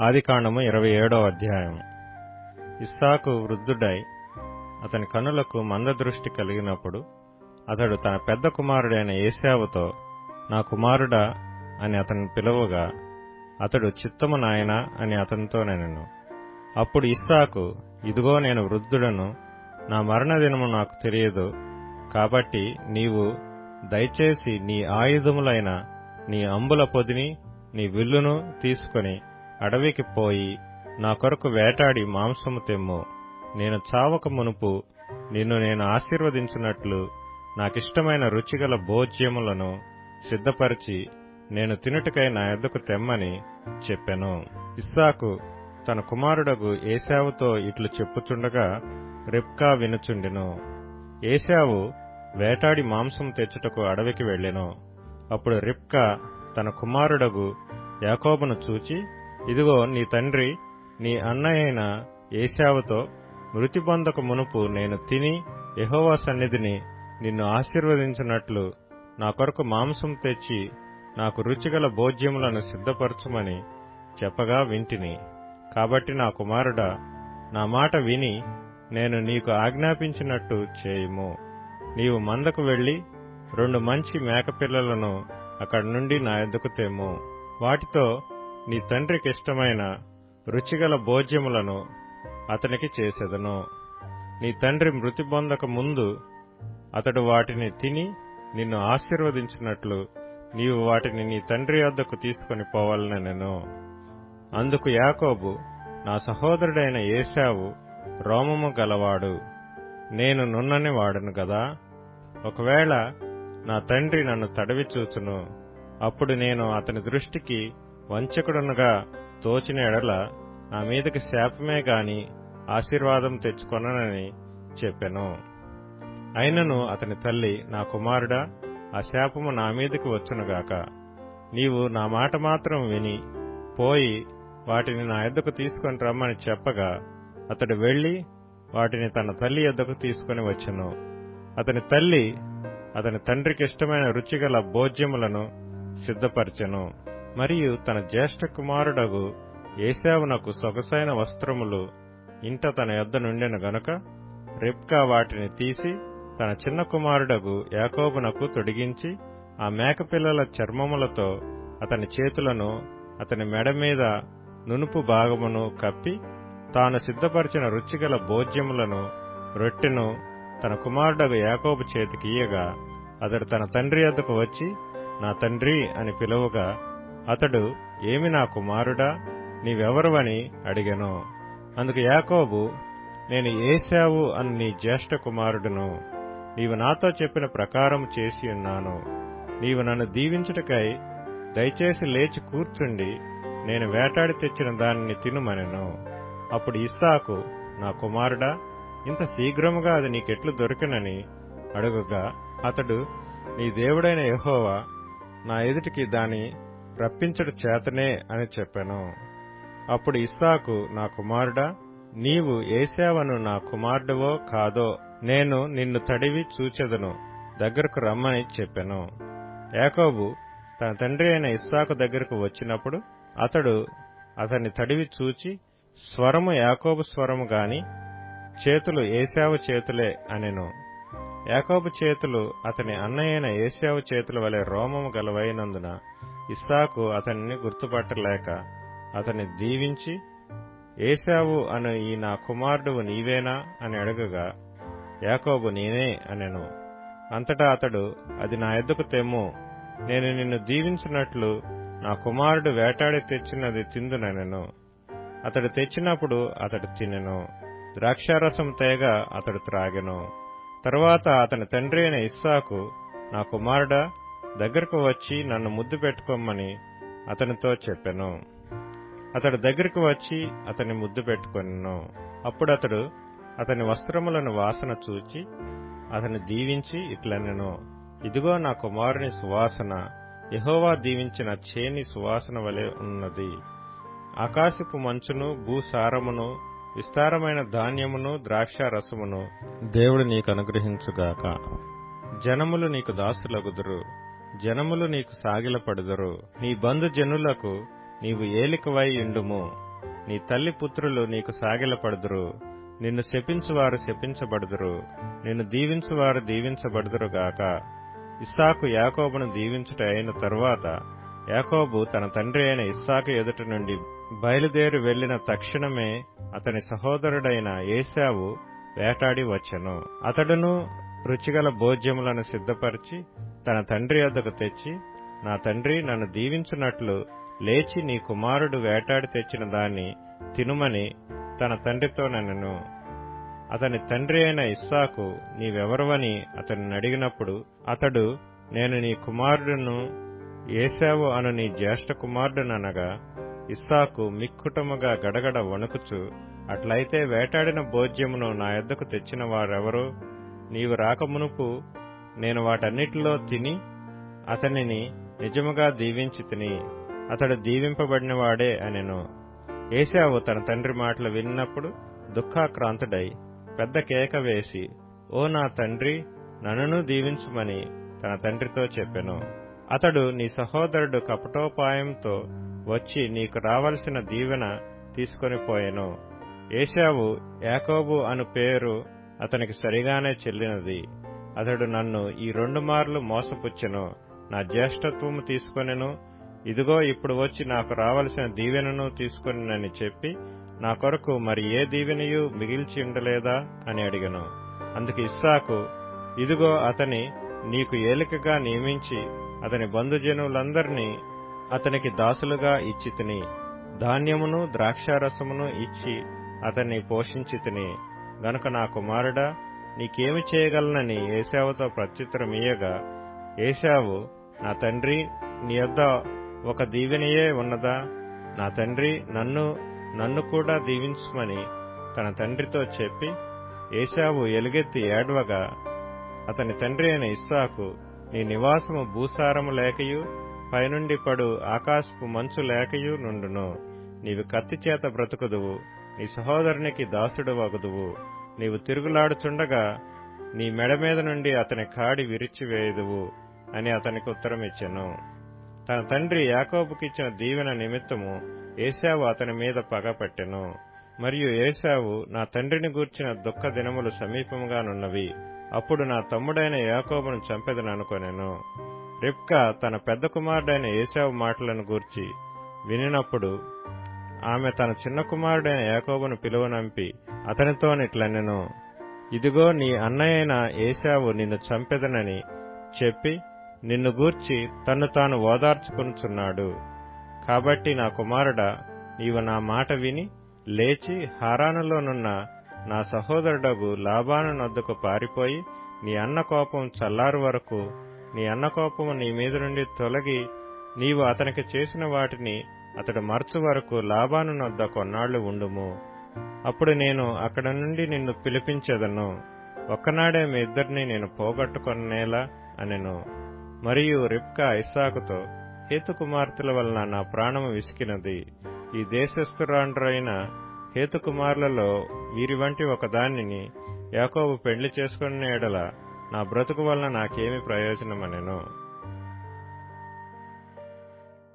ఆదికాండము 27వ అధ్యాయం. ఇస్సాకు వృద్ధుడై అతని కనులకు మందదృష్టి కలిగినప్పుడు అతడు తన పెద్ద కుమారుడైన ఏశావుతో, నా కుమారుడా అని అతన్ని పిలువగా, అతడు చిత్తము నాయనా అని అతనితో నెనెను. అప్పుడు ఇస్సాకు, ఇదిగో నేను వృద్ధుడను, నా మరణదినము నాకు తెలియదు, కాబట్టి నీవు దయచేసి నీ ఆయుధములైన నీ అంబుల పొదిని నీ విల్లును తీసుకొని అడవికి పోయి నా కొరకు వేటాడి మాంసము తెమ్ము. నేను చావక మునుపు నిన్ను నేను ఆశీర్వదించినట్లు నాకిష్టమైన రుచిగల భోజ్యములను సిద్ధపరిచి నేను తినుటకై నా యొద్దకు తెమ్మని చెప్పెను. ఇస్సాకు తన కుమారుడగు ఏశావుతో ఇట్లు చెప్పుచుండగా రిబ్కా వినుచుండెను. ఏశావు వేటాడి మాంసం తెచ్చుటకు అడవికి వెళ్ళెను. అప్పుడు రిబ్కా తన కుమారుడగు యాకోబును చూచి, ఇదిగో నీ తండ్రి నీ అన్నయైన ఏశావుతో, మృతి పొందక మునుపు నేను తిని యెహోవా సన్నిధిని నిన్ను ఆశీర్వదించినట్లు నా కొరకు మాంసం తెచ్చి నాకు రుచిగల భోజ్యములను సిద్ధపరచుమని చెప్పగా వింటిని. కాబట్టి నా కుమారుడా, నా మాట విని నేను నీకు ఆజ్ఞాపించినట్టు చేయుము. నీవు మందకు వెళ్లి 2 మంచి మేకపిల్లలను అక్కడి నుండి నా యొద్దకు తెమ్ము. వాటితో నీ తండ్రికి ఇష్టమైన రుచిగల భోజ్యములను అతనికి చేసెదను. నీ తండ్రి మృతి పొందక ముందు అతడు వాటిని తిని నిన్ను ఆశీర్వదించినట్లు నీవు వాటిని నీ తండ్రి వద్దకు తీసుకొని పోవాలనెను. అందుకు యాకోబు, నా సహోదరుడైన ఏశావు రోమము గలవాడు, నేను నున్నని వాడను గదా. ఒకవేళ నా తండ్రి నన్ను తడవి చూచును, అప్పుడు నేను అతని దృష్టికి వంచకుడునుగా తోచిన ఎడల నా మీదకి శాపమే గాని ఆశీర్వాదం తెచ్చుకొననని చెప్పెను. అయినను అతని తల్లి, నా కుమారుడా, ఆ శాపము నా మీదకి వచ్చునుగాక. నీవు నా మాట మాత్రం విని పోయి వాటిని నా యొద్దకు తీసుకొని రమ్మని చెప్పగా అతడు వెళ్లి వాటిని తన తల్లి యొద్దకు తీసుకొని వచ్చెను. అతని తల్లి అతని తండ్రికి ఇష్టమైన రుచిగల భోజ్యములను సిద్ధపరచెను. మరియు తన జ్యేష్ఠ కుమారుడగు ఏశావునకు సొగసైన వస్త్రములు ఇంట తన యొద్ద నుండెను గనుక రిబ్కా వాటిని తీసి తన చిన్న కుమారుడగు యాకోబునకు తొడిగించి ఆ మేకపిల్లల చర్మములతో అతని చేతులను అతని మెడ మీద నునుపు భాగమును కప్పి తాను సిద్ధపరిచిన రుచిగల భోజ్యములను రొట్టెను తన కుమారుడగు యాకోబు చేతికి ఇయ్యగా అతడు తన తండ్రి వద్దకు వచ్చి, నా తండ్రి అని పిలువగా అతడు, ఏమి నా కుమారుడా, నీవెవరువని అడిగెను. అందుకు యాకోబు, నేను ఏశావు అని నీ జ్యేష్ఠ కుమారుడును. నీవు నాతో చెప్పిన ప్రకారం చేసి ఉన్నాను. నీవు నన్ను దీవించుటకై దయచేసి లేచి కూర్చుండి నేను వేటాడి తెచ్చిన దానిని తినుమనెను. అప్పుడు ఇస్సాకు, నా కుమారుడా, ఇంత శీఘ్రముగా అది నీకెట్లు దొరికినని అడుగగా అతడు, నీ దేవుడైన యెహోవా నా ఎదుటికి దాని రప్పించడు చేతనే అని చెప్పెను. అప్పుడు ఇస్సాకు, నా కుమారుడా, నీవు ఏశావను నా కుమారుడువో కాదో నేను నిన్ను తడివి చూచెదను, దగ్గరకు రమ్మని చెప్పెను. యాకోబు తన తండ్రి అయిన ఇస్సాకు దగ్గరకు వచ్చినప్పుడు అతడు అతన్ని తడివి చూచి, స్వరము యాకోబు స్వరము గాని చేతులు ఏశావు చేతులే అనెను. యాకోబు చేతులు అతని అన్నయ్యైన ఏశావు చేతుల వలె రోమము గలవైనందున ఇస్సాకు అతనిని గుర్తుపట్టలేక అతన్ని దీవించి, ఏశావు అను ఈ నా కుమారుడువు నీవేనా అని అడగగా యాకోబు, నేనే అనెను. అంతటా అతడు, అది నా యొద్దకు తెమ్ము, నేను నిన్ను దీవించినట్లు నా కుమారుడు వేటాడి తెచ్చినది తిందునెను. అతడు తెచ్చినప్పుడు అతడు తినెను. ద్రాక్షారసం తేగ అతడు త్రాగెను. తరువాత అతని తండ్రి అయిన ఇస్సాకు, నా కుమారుడా, దగ్గరకు వచ్చి నన్ను ముద్దు పెట్టుకోమని అతనితో చెప్పెను. అతడు దగ్గరకు వచ్చి అతన్ని ముద్దు పెట్టుకొనెను. అప్పుడు అతడు అతని వస్త్రములను వాసన చూచి అతన్ని దీవించి ఇట్లనెను, ఇదిగో నా కుమారుని సువాసన యెహోవా దీవించిన చేని సువాసన వలె ఉన్నది. ఆకాశపు మంచును భూసారమును విస్తారమైన ధాన్యమును ద్రాక్షారసమును దేవుడు నీకు అనుగ్రహించుగాక. జనములు నీకు దాసులగుదురు, జనములు నీకు సాగిలపడుదురు. నీ బంధుజనులకు నీవు ఏలికవై ఉండుము. నీ తల్లి పుత్రులు నీకు సాగిలపడుదురు. నిన్ను శపించువారు శపించబడుదురు, నిన్ను దీవించువారు దీవించబడుదురుగాక. ఇస్సాకు యాకోబును దీవించుట అయిన తరువాత యాకోబు తన తండ్రి అయిన ఇస్సాకు ఎదుట నుండి బయలుదేరి వెళ్లిన తక్షణమే అతని సహోదరుడైన ఏశావు వేటాడి వచ్చెను. అతడును రుచిగల భోజ్యములను సిద్ధపరిచి తన తండ్రి వద్దకు తెచ్చి, నా తండ్రి నన్ను దీవించున్నట్లు లేచి నీ కుమారుడు వేటాడి తెచ్చిన దాన్ని తినుమని తన తండ్రితో నన్నెను. అతని తండ్రి అయిన ఇస్సాకు, నీవెవరవని అతనిని అడిగినప్పుడు అతడు, నేను నీ కుమారుడును ఏశావు అను నీ జ్యేష్ఠ కుమారుడుననగా, ఇస్సాకు మిక్కుటముగా గడగడ వణుకుచు, అట్లయితే వేటాడిన భోజ్యమును నా యొద్దకు తెచ్చిన వారెవరో? నీవు రాకమునుపు నేను వాటన్నిటిలో తిని అతనిని నిజముగా దీవించి తిని, అతడు దీవింపబడినవాడే అనెను. ఏశావు తన తండ్రి మాటలు విన్నప్పుడు దుఃఖాక్రాంతుడై పెద్ద కేక వేసి, ఓ నా తండ్రి, నన్నును దీవించుమని తన తండ్రితో చెప్పెను. అతడు, నీ సహోదరుడు కపటోపాయంతో వచ్చి నీకు రావలసిన దీవెన తీసుకొని పోయెను. ఏశావు యాకోబు అను పేరు అతనికి సరిగానే చెల్లినది. అతడు నన్ను ఈ 2 మార్లు మోసపుచ్చెను, నా జ్యేష్ఠత్వము తీసుకొనెను, ఇదిగో ఇప్పుడు వచ్చి నాకు రావలసిన దీవెనను తీసుకొనినని చెప్పి, నా కొరకు మరి ఏ దీవెనయూ మిగిల్చి ఉండలేదా అని అడిగెను. అందుకు ఇస్సాకు, ఇదిగో అతని నీకు ఏలికగా నియమించి అతని బంధుజనులందరినీ అతనికి దాసులుగా ఇచ్చితిని, ధాన్యమును ద్రాక్షారసమును ఇచ్చి అతన్ని పోషించితిని గనుక నా కుమారుడా, నీకేమి చేయగలనని ఏశావుతో ప్రత్యుత్తరమియ్యగా, ఏశావు, నా తండ్రి, నీ యొద్ద ఒక దీవెనయే ఉన్నదా? నా తండ్రి, నన్ను కూడా దీవించుమని తన తండ్రితో చెప్పి, ఏశావు ఎలుగెత్తి ఏడ్వగా, అతని తండ్రి అయిన ఇస్సాకు, నీ నివాసము భూసారము లేకయు పైనుండి పడు ఆకాశపు మంచు లేకయు నుండును. నీవు కత్తి చేత బ్రతుకుదువు, నీ సహోదరునికి దాసుడు వగుదువు. నీవు తిరుగులాడుచుండగా నీ మెడ మీద నుండి అతని కాడి విరిచివేయుదువు అని అతనికి ఉత్తరమిచ్చెను. తన తండ్రి యాకోబుకిచ్చిన దీవెన నిమిత్తము ఏశావు అతని మీద పగపట్టెను. మరియు ఏశావు, నా తండ్రిని గూర్చిన దుఃఖ దినములు సమీపముగానున్నవి, అప్పుడు నా తమ్ముడైన యాకోబును చంపెదననుకొనెను. రిబ్కా తన పెద్ద కుమారుడైన ఏశావు మాటలను గూర్చి వినినప్పుడు ఆమె తన చిన్న కుమారుడైన యాకోబును పిలువనంపి అతనితోనిట్లనెను, ఇదిగో నీ అన్నయ్యైన ఏశావు నిన్ను చంపెదనని చెప్పి నిన్ను గూర్చి తన్ను తాను ఓదార్చుకొనుచున్నాడు. కాబట్టి నా కుమారుడా, నీవు నా మాట విని లేచి హారానులోనున్న నా సహోదరుడగు లాబాను నొద్దకు పారిపోయి, నీ అన్న కోపం చల్లారు వరకు, నీ అన్న కోపము నీ మీద నుండి తొలగి నీవు అతనికి చేసిన వాటిని అతడు మరచు వరకు లాబాను నొద్ద కొన్నాళ్లు ఉండుము. అప్పుడు నేను అక్కడ నుండి నిన్ను పిలిపించెదను. ఒక్కనాడే మీ ఇద్దరిని నేను పోగొట్టుకొనేలా అనెను. మరియు రిబ్కా ఇస్సాకుతో, హేతు కుమార్తెల వలన నా ప్రాణము విసికినది. ఈ దేశస్థురాండ్రైన హేతు కుమారులలో వీరి వంటి ఒకదానిని యాకోబు పెండ్లి చేసుకున్న ఎడల నా బ్రతుకు వలన నాకేమి ప్రయోజనమనెను.